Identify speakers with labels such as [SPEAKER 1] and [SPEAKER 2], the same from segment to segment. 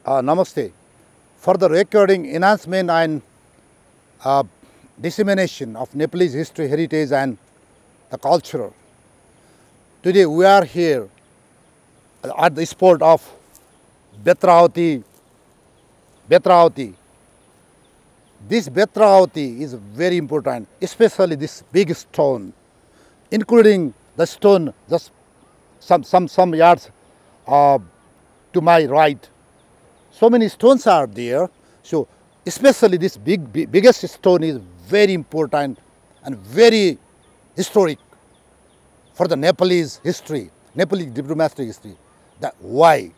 [SPEAKER 1] Namaste. For the recording, enhancement and dissemination of Nepalese history, heritage and the culture. Today we are here at the spot of Betravati. This Betravati is very important, especially this big stone, including the stone just some yards to my right. So many stones are there. So especially this biggest stone is very important and very historic for the Nepalese history, Nepalese diplomatic history. That why?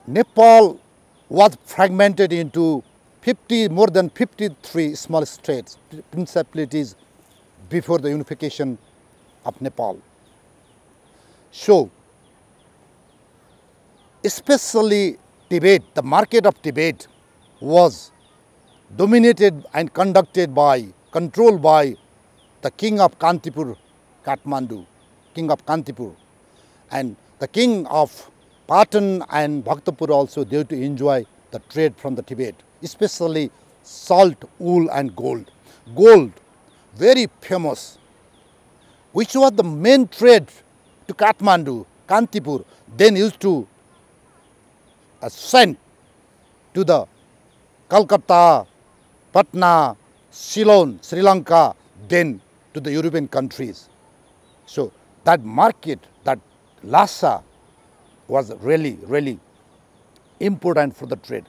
[SPEAKER 1] Nepal was fragmented into more than 53 small states, principalities before the unification of Nepal. So, especially Tibet, the market of Tibet was dominated and controlled by the king of Kantipur, Kathmandu, king of Kantipur, and the king of Patan and Bhaktapur also there to enjoy the trade from the Tibet, especially salt, wool and gold. Gold, very famous, which was the main trade to Kathmandu, Kantipur, then used to send to the Calcutta, Patna, Ceylon, Sri Lanka, then to the European countries. So that market, that Lhasa, was really, really important for the trade.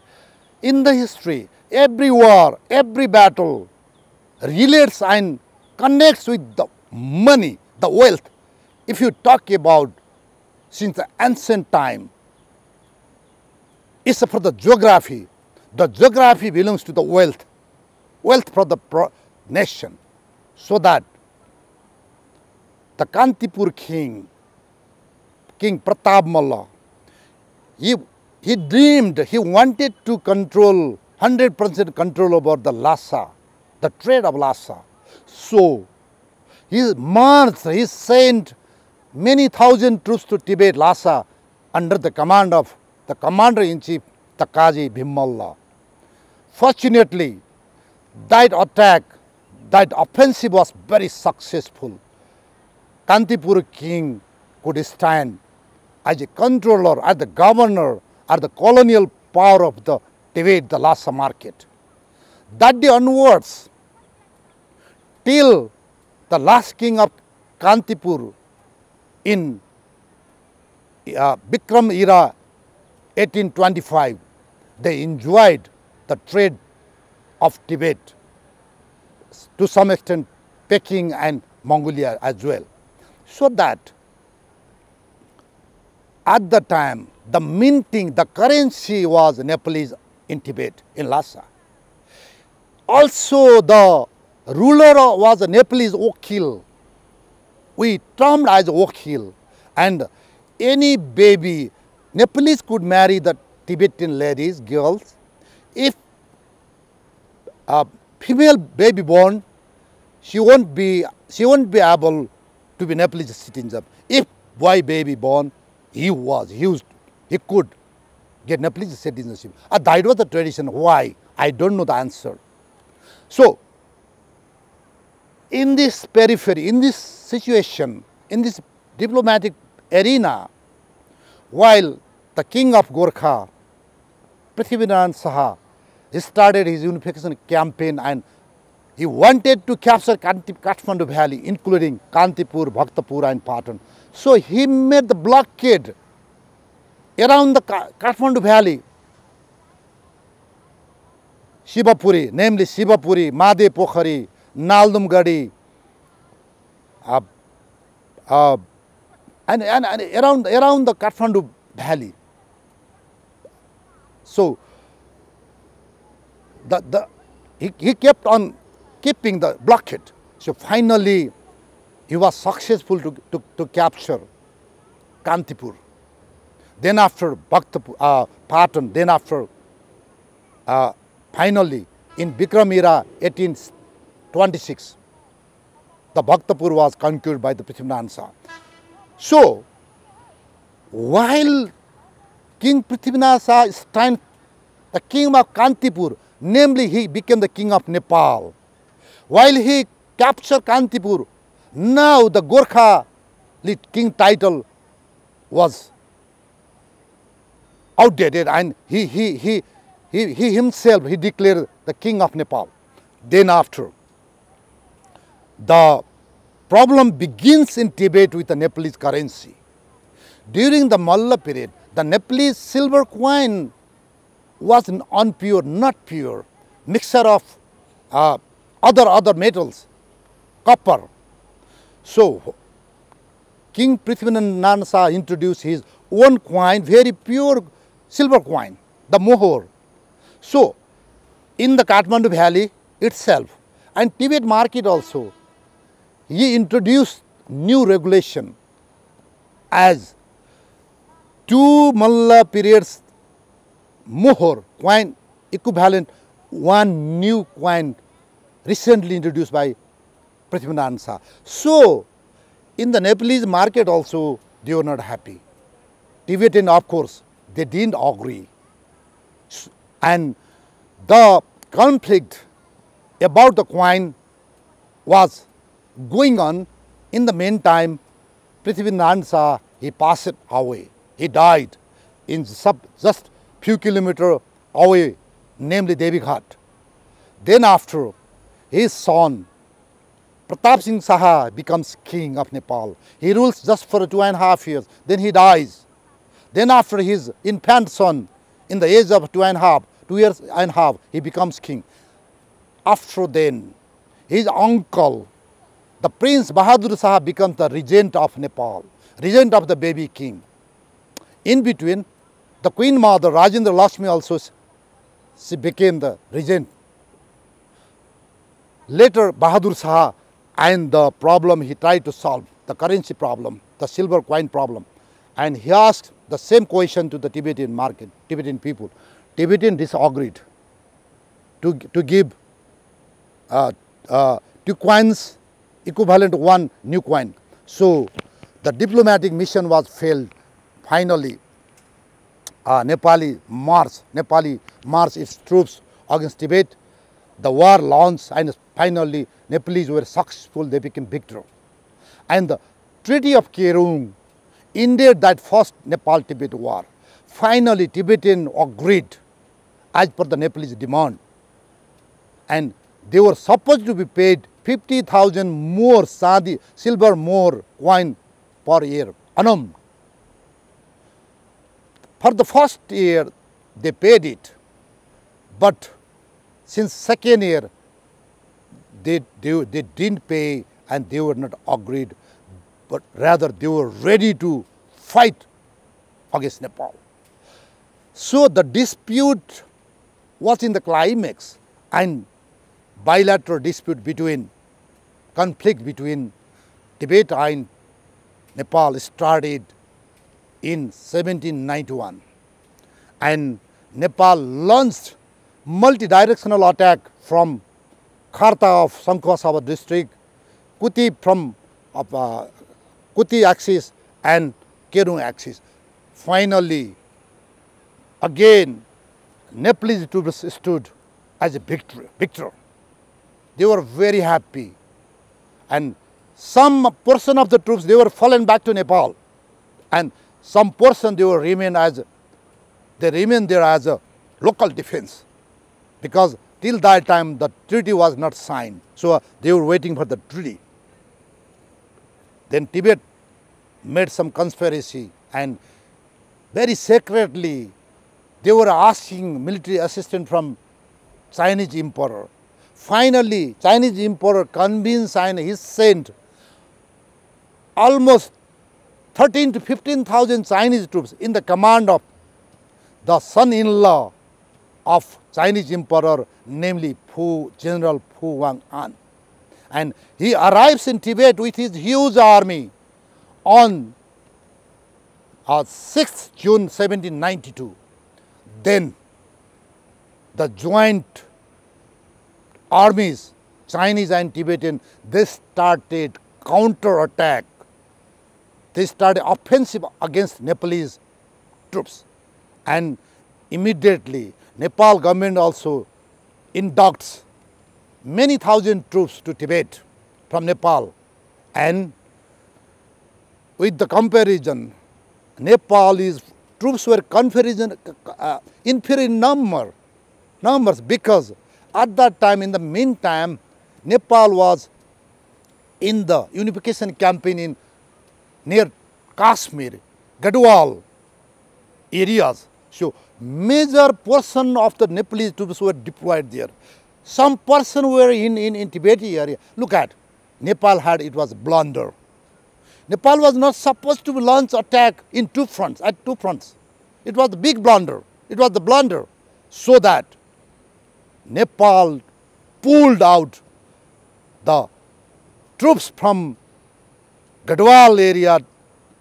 [SPEAKER 1] In the history, every war, every battle relates and connects with the money, the wealth. If you talk about since the ancient time, it's for the geography. The geography belongs to the wealth for the nation. So that the Kantipur king, King Pratap Malla, he dreamed, he wanted to control, 100% control over the Lhasa, the trade of Lhasa. So he marched, he sent many thousand troops to Tibet, Lhasa, under the command of the commander-in-chief, Takaji Bhimalla. Fortunately, that attack, that offensive was very successful. Kantipur king could stand as a controller, as the governor, as the colonial power of the Tibet, the Lhasa market. That day onwards, till the last king of Kantipur in Bikram era, 1825, they enjoyed the trade of Tibet, to some extent Peking and Mongolia as well. So that at the time, the minting, the currency was Nepalese in Tibet, in Lhasa. Also the ruler was a Nepalese Wakil. We termed as Wakil, and any baby, Nepalese could marry the Tibetan ladies, girls. If a female baby born, she won't be able to be Nepalese citizen. If boy baby born, he could get Nepalese citizenship. That was the tradition. Why? I don't know the answer. So, in this periphery, in this situation, in this diplomatic arena, while the king of Gorkha, Prithviraj Saha, started his unification campaign and he wanted to capture Kathmandu Valley, including Kantipur, Bhaktapur and Patan. So he made the blockade around the Kathmandu Valley. Shivapuri, namely Shivapuri, Made Pokhari, Naldumgadi, and around the Kathmandu Valley. So he kept on keeping the blockade. So finally, he was successful to capture Kantipur. Then after Bhaktapur, Patan, then after finally in Bikram era 1826, the Bhaktapur was conquered by the Prithviraj Saha. So while King Prithviraj Shah strengthened the king of Kantipur, namely he became the king of Nepal. While he captured Kantipur, now the Gorkha king title was outdated, and he himself he declared the king of Nepal. Then after, the problem begins in Tibet with the Nepalese currency. During the Malla period, the Nepalese silver coin was unpure, not pure, mixture of other metals, copper. So, King Prithviraj Shah introduced his own coin, very pure silver coin, the mohor. So, in the Kathmandu Valley itself and Tibet market also, he introduced new regulation as 2 Malla periods mohor coin equivalent one new coin recently introduced by Prithviraj Shah. So, in the Nepalese market also, they were not happy. Tibetan, of course, they didn't agree. And the conflict about the coin was going on. In the meantime, Prithviraj Shah, he passed away. He died in just few kilometers away, namely Devi Ghat. Then after, his son, Pratap Singh Saha, becomes king of Nepal. He rules just for 2.5 years, then he dies. Then after his infant son, in the age of 2 years and a half, he becomes king. After then, his uncle, the Prince Bahadur Shah, becomes the regent of Nepal, regent of the baby king. In between, the Queen Mother, Rajendra Lakshmi, also she became the regent. Later, Bahadur Shah and the problem he tried to solve, the currency problem, the silver coin problem. And he asked the same question to the Tibetan market, Tibetan people. Tibetan disagreed to give 2 coins equivalent to 1 new coin. So, the diplomatic mission was failed. Finally, Nepali marched its troops against Tibet. The war launched, and finally Nepalese were successful. They became victor. And the Treaty of Kerung ended that first Nepal-Tibet war. Finally, Tibetan agreed as per the Nepalese demand, and they were supposed to be paid 50,000 more sadi, silver more coin per year, annum. For the first year, they paid it, but since second year, they didn't pay, and they were not agreed, but rather they were ready to fight against Nepal. So the dispute was in the climax, and bilateral dispute conflict between Tibet and Nepal started in 1791, and Nepal launched multi-directional attack from Kharta of Sankhuasabha district, Kuti from Kuti axis and Kerung axis. Finally, again, Nepalese troops stood as a victor. They were very happy, and some portion of the troops, they were fallen back to Nepal, and some portion they remain there as a local defense, because till that time the treaty was not signed. So they were waiting for the treaty. Then Tibet made some conspiracy, and very secretly they were asking military assistance from Chinese emperor. Finally, Chinese emperor convinced, and he sent almost 13 to 15,000 Chinese troops in the command of the son-in-law of Chinese emperor, namely General Fu Wang-an. And he arrives in Tibet with his huge army on 6th June 1792. Then the joint armies, Chinese and Tibetan, they started counter-attack they started offensive against Nepalese troops. And immediately, Nepal government also inducts many thousand troops to Tibet from Nepal. And with the comparison, Nepalese troops were inferior in numbers, because at that time, in the meantime, Nepal was in the unification campaign in near Kashmir, Gadwal areas. So major portion of the Nepalese troops were deployed there. Some person were in Tibetan area. Look at, Nepal had, it was blunder. Nepal was not supposed to launch attack in two fronts, at two fronts. It was the big blunder. It was the blunder. So that Nepal pulled out the troops from Gadwal area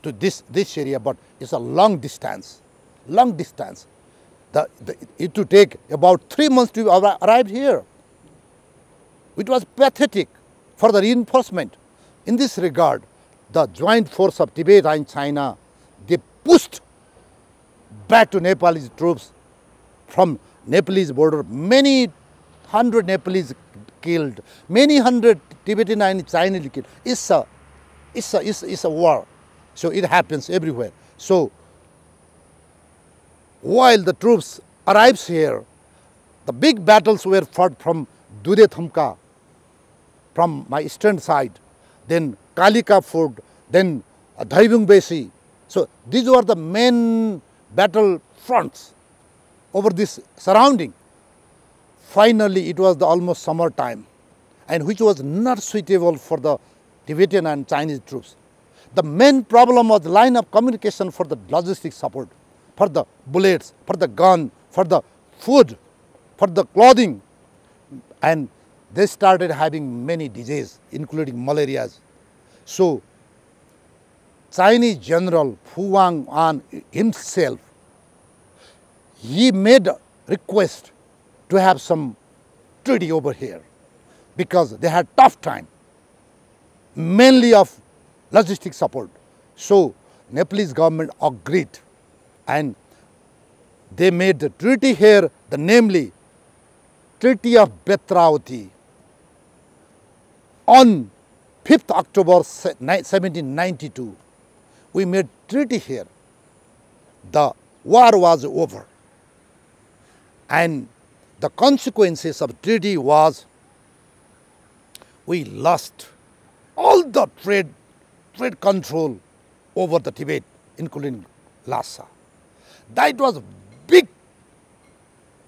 [SPEAKER 1] to this area, but it's a long distance. It would take about 3 months to arrive here. It was pathetic for the reinforcement. In this regard, the joint force of Tibet and China, they pushed back to Nepalese troops from Nepalese border. Many hundred Nepalese killed, many hundred Tibetan and Chinese killed. It's a war. So it happens everywhere. So while the troops arrives here, the big battles were fought from Dure Thamka, from my eastern side, then Kalika Fort, then Dhaibung Besi. So these were the main battle fronts over this surrounding. Finally, it was the almost summer time, and which was not suitable for the Tibetan and Chinese troops. The main problem was the line of communication for the logistics support, for the bullets, for the gun, for the food, for the clothing, and they started having many diseases, including malarias. So Chinese General Fu Wang himself, he made a request to have some treaty over here, because they had tough time, mainly of logistic support. So Nepalese government agreed, and they made the treaty here, namely Treaty of Betravati. On 5th October 1792, we made treaty here. The war was over, and the consequences of treaty was we lost all the trade control over the Tibet, including Lhasa. That was big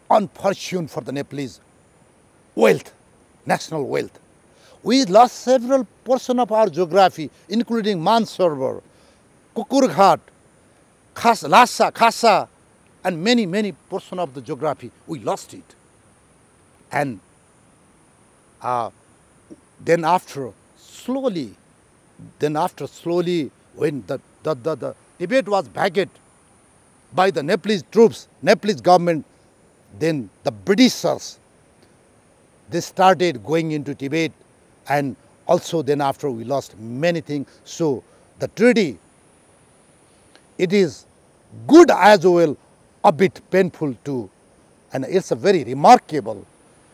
[SPEAKER 1] unfortune for the Nepalese wealth, national wealth. We lost several portions of our geography, including Mansarovar, Kukurghat, Lhasa, Khasa, and many portions of the geography. We lost it. And then after slowly, when the Tibet was bagged by the Nepalese troops, Nepalese government, then the Britishers, they started going into Tibet, and also then after we lost many things. So the treaty, it is good as well, a bit painful too, and it's a very remarkable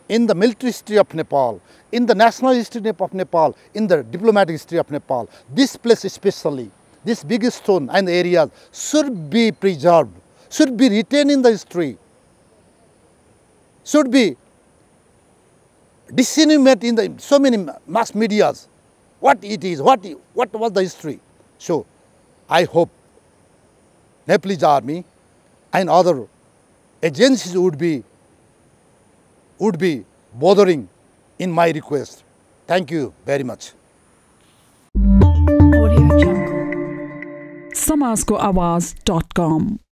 [SPEAKER 1] in the military history of Nepal, in the national history of Nepal, in the diplomatic history of Nepal. This place especially, this big stone and areas should be preserved, should be retained in the history, should be disseminated in the so many mass medias, what it is, what was the history. So I hope Nepalese army and other agencies would be bothering in my request. Thank you very much.
[SPEAKER 2] समाजको आवाज.com